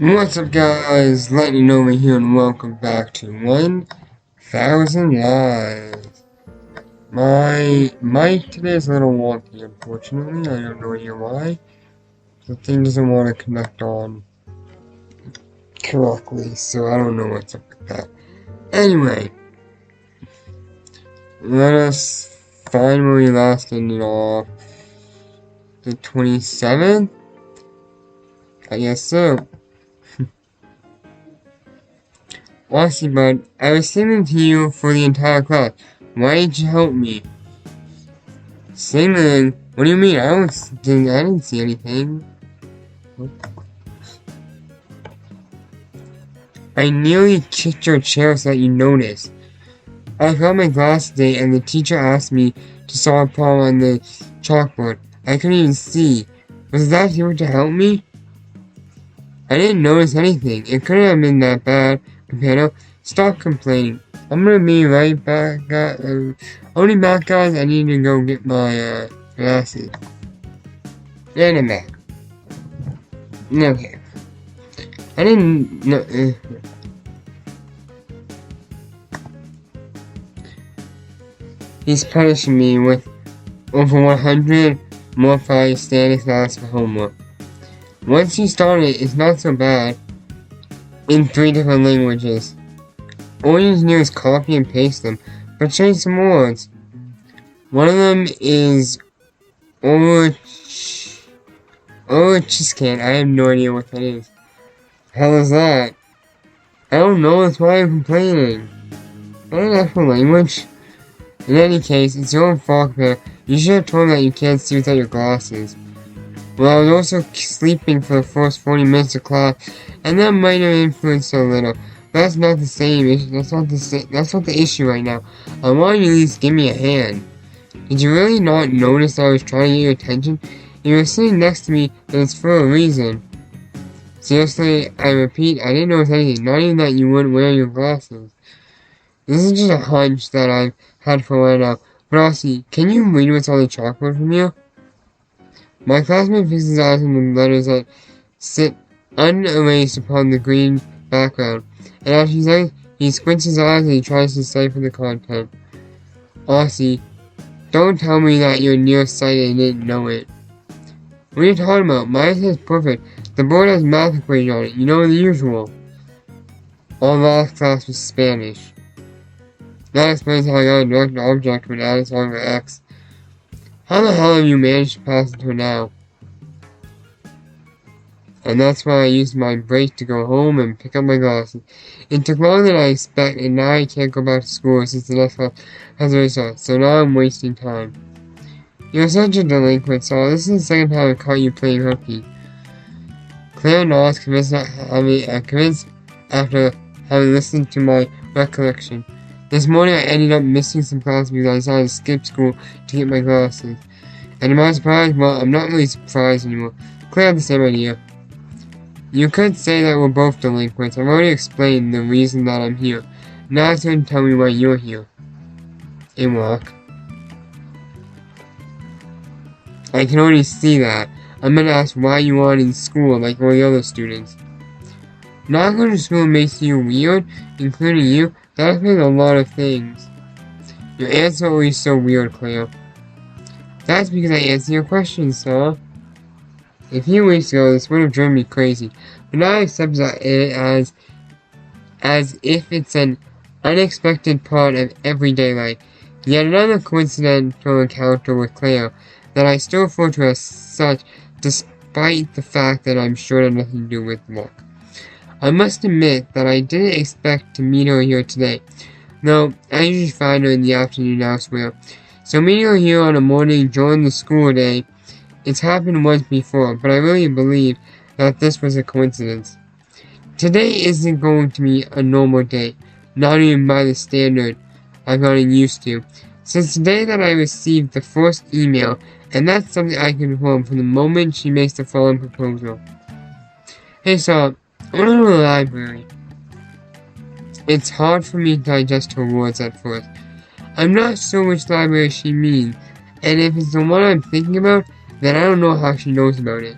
What's up, guys? Lightning over here, and welcome back to 1000 Lives. My mic today is a little wonky, unfortunately. I don't know yet why. The thing doesn't want to connect on correctly, so I don't know what's up with that. Anyway, let us find where we last ended off. The 27th? I guess so. Honestly, bud, I was singing to you for the entire class. Why didn't you help me? Singing? What do you mean? I didn't see anything. I nearly kicked your chair so that you noticed. I forgot my glasses today and the teacher asked me to solve a problem on the chalkboard. I couldn't even see. Was that here to help me? I didn't notice anything. It couldn't have been that bad. Compano, stop complaining. I'm gonna be right back, only back, guys. I need to go get my, glasses. And I'm back. Okay. I didn't know. He's punishing me with over 100 more Friday standing class for homework. Once you start it, it's not so bad. In 3 different languages. All you need to do is copy and paste them, but change some words. One of them is Orchiscan. I have no idea what that is. Hell is that? I don't know, that's why I'm complaining. I don't have a language. In any case, it's your own fault, man. You should have told me that you can't see without your glasses. Well, I was also sleeping for the first 40 minutes of class, and that might have influenced a little. That's not the same issue. That's not the issue right now. I want you to at least give me a hand. Did you really not notice that I was trying to get your attention? You were sitting next to me, and it's for a reason. Seriously, I repeat, I didn't notice anything. Not even that you wouldn't wear your glasses. This is just a hunch that I've had for a while now. But honestly, can you read what's on the chalkboard from you? My classmate fixes his eyes on the letters that sit unerased upon the green background, and after he says, he squints his eyes and he tries to decipher the content. Aussie, don't tell me that you're nearsighted and didn't know it. What are you talking about? My eyesight is perfect. The board has math equation on it, you know, the usual. All last class was Spanish. That explains how I got a direct object when added to over X. How the hell have you managed to pass it to now? And that's why I used my break to go home and pick up my glasses. It took longer than I expected, and now I can't go back to school since the next class has already started, so now I'm wasting time. You're such a delinquent, so this is the second time I caught you playing hooky. Claire nods, convinced after having listened to my recollection. This morning I ended up missing some classes because I decided to skip school to get my glasses. And am I surprised? Well, I'm not really surprised anymore. Claire had the same idea. You could say that we're both delinquents. I've already explained the reason that I'm here. Now it's going to tell me why you're here. Imrock. I can already see that. I'm going to ask why you aren't in school like all the other students. Not going to school makes you weird, including you. That explains a lot of things. Your answer is always so weird, Claire. That's because I answered your questions, sir. A few weeks ago, this would have driven me crazy, but now I accept it as if it's an unexpected part of everyday life. Yet another coincidental encounter with Claire that I still refer to as such, despite the fact that I'm sure it had nothing to do with luck. I must admit that I didn't expect to meet her here today, though I usually find her in the afternoon elsewhere. So meeting her here on a morning during the school day, it's happened once before, but I really believe that this was a coincidence. Today isn't going to be a normal day, not even by the standard I've gotten used to. Since the day that I received the first email, and that's something I can confirm from the moment she makes the following proposal. Hey, so I want to go to the library. It's hard for me to digest her words at first. I'm not sure which library she means, and if it's the one I'm thinking about, then I don't know how she knows about it.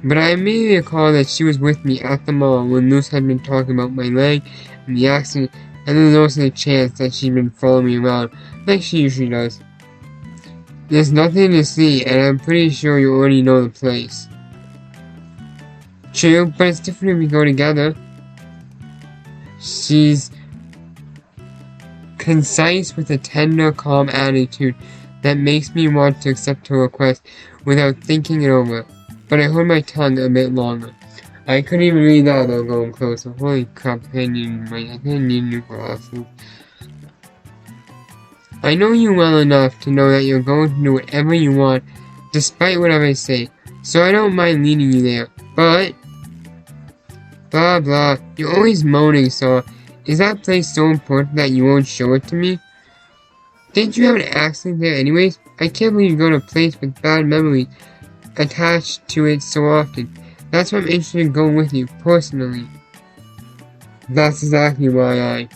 But I immediately recall that she was with me at the mall when Luz had been talking about my leg and the accident, and then there was a chance that she'd been following me around, like she usually does. There's nothing to see, and I'm pretty sure you already know the place. True, but it's different if we go together. She's concise with a tender, calm attitude that makes me want to accept her request without thinking it over. But I hold my tongue a bit longer. I couldn't even read that without going closer. Holy crap, I need new glasses. I know you well enough to know that you're going to do whatever you want, despite whatever I say, so I don't mind leading you there, but... Blah blah, you're always moaning, so is that place so important that you won't show it to me? Didn't you have an accident there anyways? I can't believe you go to a place with bad memories attached to it so often. That's why I'm interested in going with you, personally. That's exactly why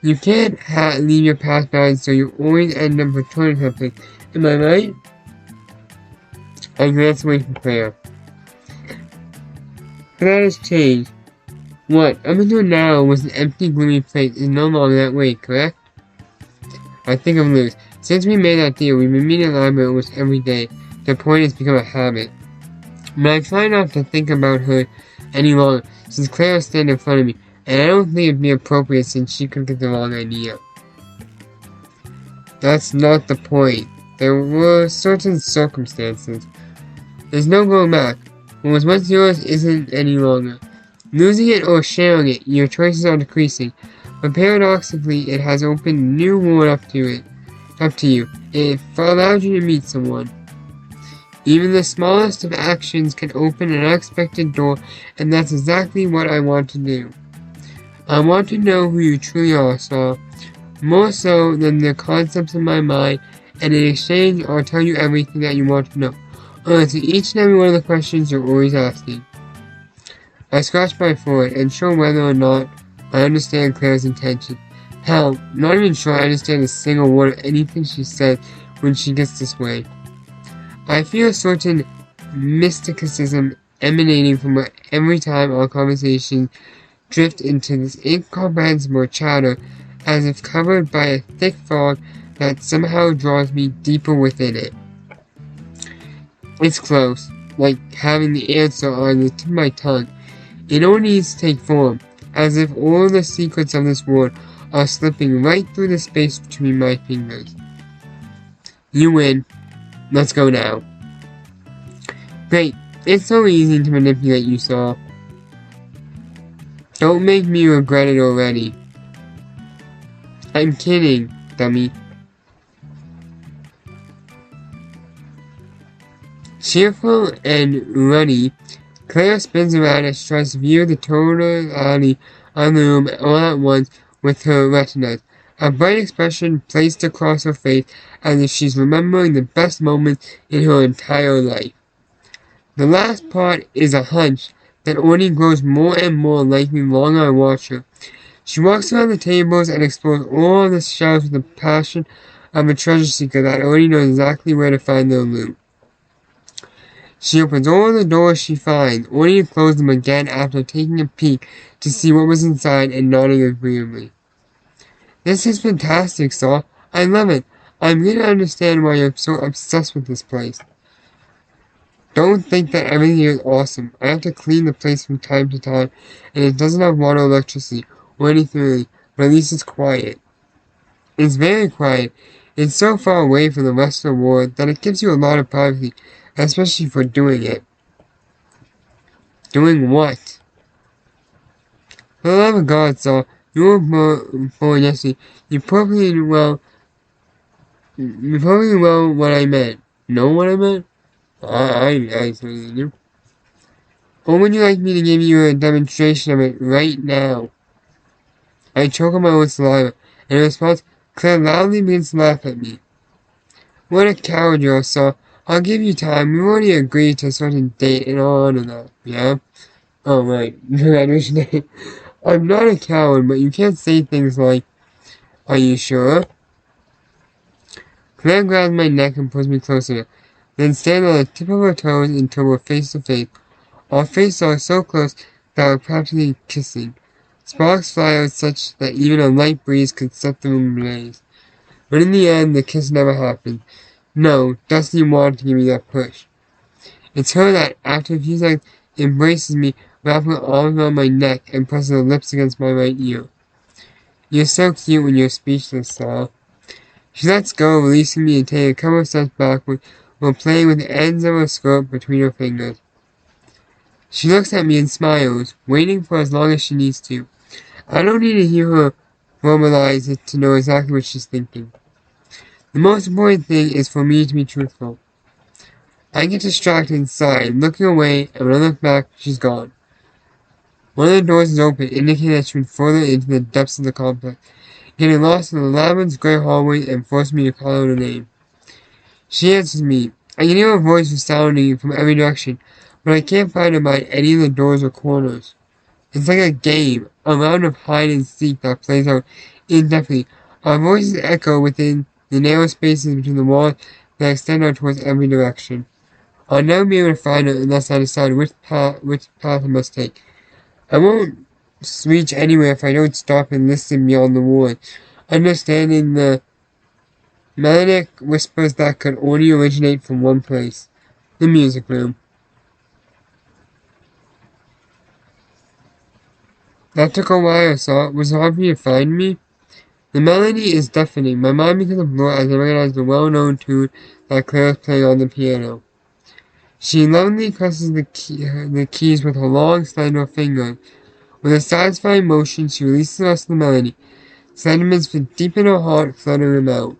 You can't leave your past behind, so you always end up returning something. Am I right? I glance away from Claire. But that has changed. What, up until now, was an empty, gloomy place is no longer that way, correct? I think I'm loose. Since we made that deal, we've been meeting at the library almost every day. The point has become a habit. But I try not to think about her any longer, since Claire is standing in front of me, and I don't think it'd be appropriate since she could get the wrong idea. That's not the point. There were certain circumstances. There's no going back. What was once yours isn't any longer. Losing it or sharing it, your choices are decreasing, but paradoxically, it has opened a new world up to you. It allowed you to meet someone. Even the smallest of actions can open an unexpected door, and that's exactly what I want to do. I want to know who you truly are, Saul. More so than the concepts in my mind, and in exchange, I'll tell you everything that you want to know. I'll answer each and every one of the questions you're always asking. I scratch my forehead, and show whether or not I understand Claire's intention. Hell, not even sure I understand a single word of anything she said when she gets this way. I feel a certain mysticism emanating from her every time our conversations drift into this incomprehensible chatter, as if covered by a thick fog that somehow draws me deeper within it. It's close, like having the answer on the tip of my tongue. It only needs to take form, as if all the secrets of this world are slipping right through the space between my fingers. You win. Let's go now. Great. It's so easy to manipulate you, Saul. Don't make me regret it already. I'm kidding, dummy. Cheerful and ruddy, Claire spins around and tries to view the totality of the room all at once with her retinas, a bright expression placed across her face as if she's remembering the best moments in her entire life. The last part is a hunch that only grows more and more likely the longer I watch her. She walks around the tables and explores all of the shelves with the passion of a treasure seeker that already knows exactly where to find their loot. She opens all the doors she finds, only to close them again after taking a peek to see what was inside and nodding agreeably. This is fantastic, Saul. I love it. I'm going to understand why you're so obsessed with this place. Don't think that everything here is awesome. I have to clean the place from time to time, and it doesn't have water or electricity, or anything really, but at least it's quiet. It's very quiet. It's so far away from the rest of the world that it gives you a lot of privacy, especially for doing it. Doing what? For the love of God, Saul, you were born yesterday. You probably know what I meant. Know what I meant? I certainly do. Or would you like me to give you a demonstration of it right now? I choke on my own saliva, and in response, Claire loudly begins to laugh at me. What a coward you are, Saul. I'll give you time. We already agreed to a certain date and all of that, yeah? Oh, right. Graduation day. I'm not a coward, but you can't say things like, are you sure? Claire grabs my neck and pulls me closer, then stands on the tip of her toes until we're face to face, Our faces are so close that we're practically kissing. Sparks fly out such that even a light breeze could set the room ablaze. But in the end, the kiss never happened. No, Dusty wanted to give me that push. It's her that, after a few seconds, embraces me, wrapping her arms around my neck and presses her lips against my right ear. You're so cute when you're speechless, Saul. She lets go, releasing me and taking a couple of steps backward while playing with the ends of her skirt between her fingers. She looks at me and smiles, waiting for as long as she needs to. I don't need to hear her verbalize it to know exactly what she's thinking. The most important thing is for me to be truthful. I get distracted inside, looking away, and when I look back, she's gone. One of the doors is open, indicating that she went further into the depths of the complex, getting lost in the labyrinth's gray hallway and forcing me to call out her name. She answers me. I can hear her voice resounding from every direction, but I can't find her by any of the doors or corners. It's like a game, a round of hide and seek that plays out indefinitely. Our voices echo within the narrow spaces between the walls that extend out towards every direction. I'll never be able to find her unless I decide which path I must take. I won't reach anywhere if I don't stop and listen beyond the wall, understanding the melodic whispers that could only originate from one place, the music room. That took a while, so it was hard for you to find me. The melody is deafening. My mind becomes a blur as I recognize the well-known tune that Claire is playing on the piano. She lovingly presses the keys with her long, slender fingers. With a satisfying motion, she releases the rest of the melody. Sentiments deep in her heart fluttering out.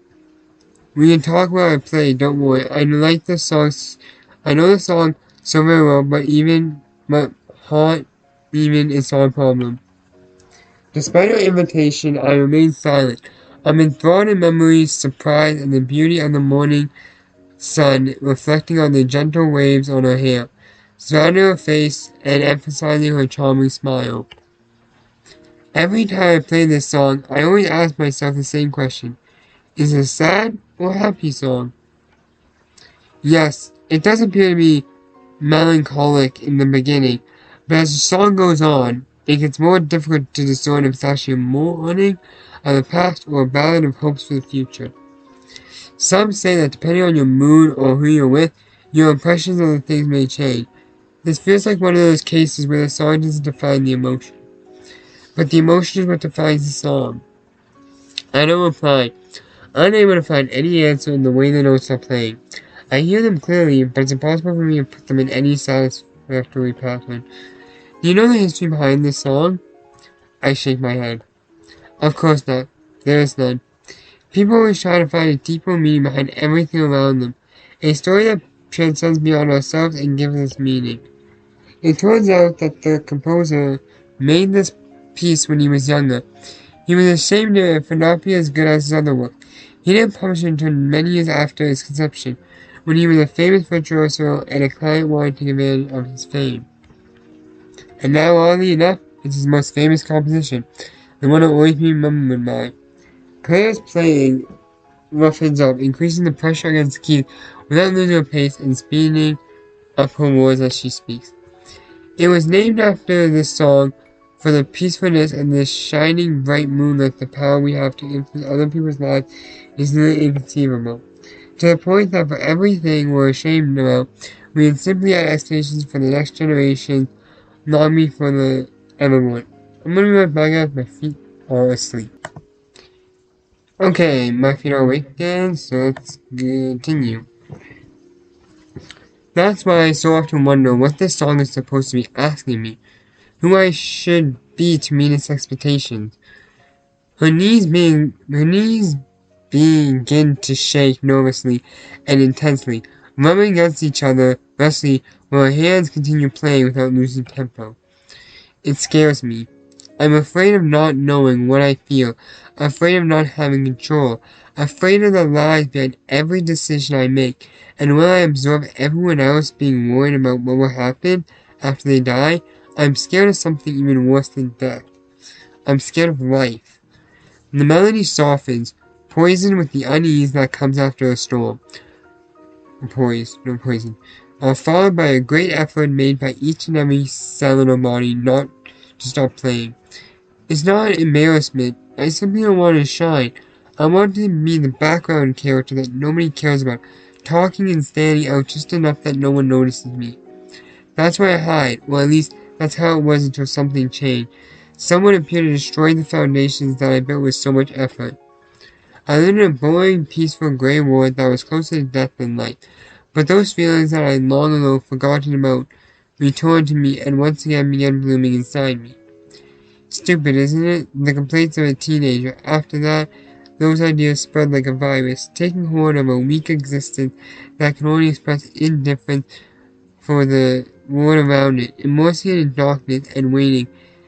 We can talk while I play, don't worry. I know the song so very well, but heart even is not a problem. Despite her invitation, I remain silent. I'm enthralled in memories, surprise, and the beauty of the morning sun reflecting on the gentle waves on her hair, surrounding her face and emphasizing her charming smile. Every time I play this song, I always ask myself the same question. Is it a sad or happy song? Yes, it does appear to be melancholic in the beginning, but as the song goes on, it gets more difficult to discern if it's actually a mourning of the past or a ballad of hopes for the future. Some say that depending on your mood or who you're with, your impressions of the things may change. This feels like one of those cases where the song doesn't define the emotion, but the emotion is what defines the song. I don't reply, unable to find any answer in the way the notes are playing. I hear them clearly, but it's impossible for me to put them in any satisfactory pattern. Do you know the history behind this song? I shake my head. Of course not. There is none. People always try to find a deeper meaning behind everything around them, a story that transcends beyond ourselves and gives us meaning. It turns out that the composer made this piece when he was younger. He was ashamed of it for not being as good as his other work. He didn't publish it until many years after its conception, when he was a famous virtuoso and a client wanted to take advantage of his fame. And now, oddly enough, it's his most famous composition, the one that will always be remembered by. Claire's playing roughens up, increasing the pressure against the keys without losing her pace and speeding up her words as she speaks. It was named after this song for the peacefulness and the shining bright moonlight. The power we have to influence other people's lives is nearly inconceivable. To the point that for everything we're ashamed about, we can simply add expectations for the next generation, not me for the everyone. I'm gonna be right back as my feet are asleep. Okay, my feet are awake again, so let's continue. That's why I so often wonder what this song is supposed to be asking me, who I should be to meet its expectations. Her knees begin to shake nervously and intensely, rubbing against each other restlessly while her hands continue playing without losing tempo. It scares me. I'm afraid of not knowing what I feel, afraid of not having control, afraid of the lies behind every decision I make, and when I observe everyone else being worried about what will happen after they die, I'm scared of something even worse than death. I'm scared of life. The melody softens, poisoned with the unease that comes after a storm. Poison. followed by a great effort made by each and every cell in our body not to stop playing. It's not an embarrassment. I simply don't want to shine. I want to be the background character that nobody cares about, talking and standing out just enough that no one notices me. That's why I hide. Well, at least that's how it was until something changed. Someone appeared to destroy the foundations that I built with so much effort. I lived in a boring, peaceful gray world that was closer to death than life. But those feelings that I had long ago forgotten about returned to me and once again began blooming inside me. Stupid, isn't it? The complaints of a teenager. After that, those ideas spread like a virus, taking hold of a weak existence that can only express indifference for the world around it, immersing it in darkness and waiting,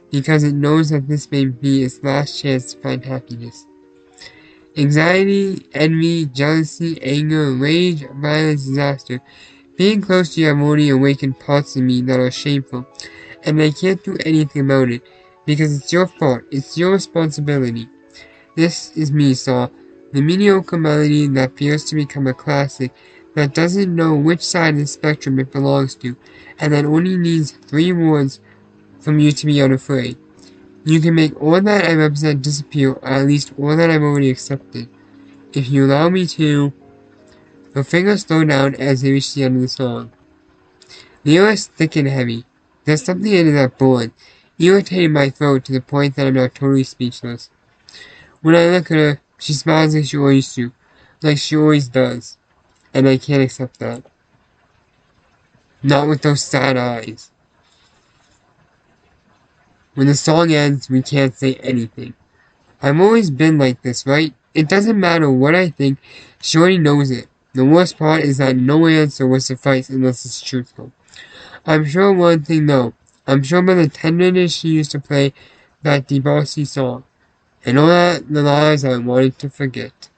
because it knows that this may be its last chance to find happiness. Anxiety, envy, jealousy, anger, rage, violence, disaster. Being close to you have only awakened parts of me that are shameful, and I can't do anything about it, because it's your fault, it's your responsibility. This is me, Saul, the mediocre melody that fears to become a classic, that doesn't know which side of the spectrum it belongs to, and that only needs 3 words from you to be unafraid. You can make all that I represent disappear, or at least all that I've already accepted. If you allow me to... Her fingers slow down as they reach the end of the song. The air is thick and heavy. There's something in it that burns, irritating my throat to the point that I'm now totally speechless. When I look at her, she smiles like she always do, like she always does, and I can't accept that. Not with those sad eyes. When the song ends, we can't say anything. I've always been like this, right? It doesn't matter what I think, she already knows it. The worst part is that no answer will suffice unless it's truthful. I'm sure one thing though. I'm sure by the tenderness she used to play that Debussy song, and all that the lies I wanted to forget.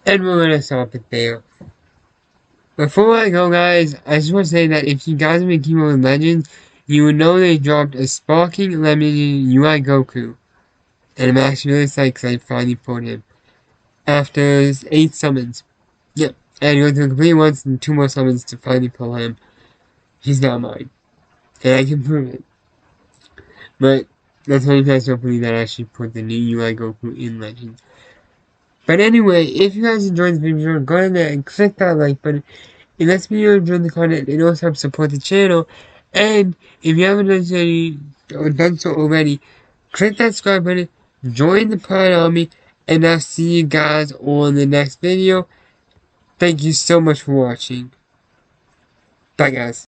And we're gonna stop it there. Before I go, guys, I just want to say that if you guys have been keeping with Legends, you would know they dropped a Sparking Lemon UI Goku. And I'm actually really excited because I finally fought him. After 8 summons. Yep. And go through complete once and 2 more summons to finally pull him. He's not mine. And I can prove it. But that's why you guys don't believe that I actually put the new UI Goku in Legends. But anyway, if you guys enjoyed the video, go ahead and click that like button. It lets me know you enjoy the content. It also helps support the channel. And if you haven't done so already, click that subscribe button, join the Pride Army, and I'll see you guys on the next video. Thank you so much for watching. Bye, guys.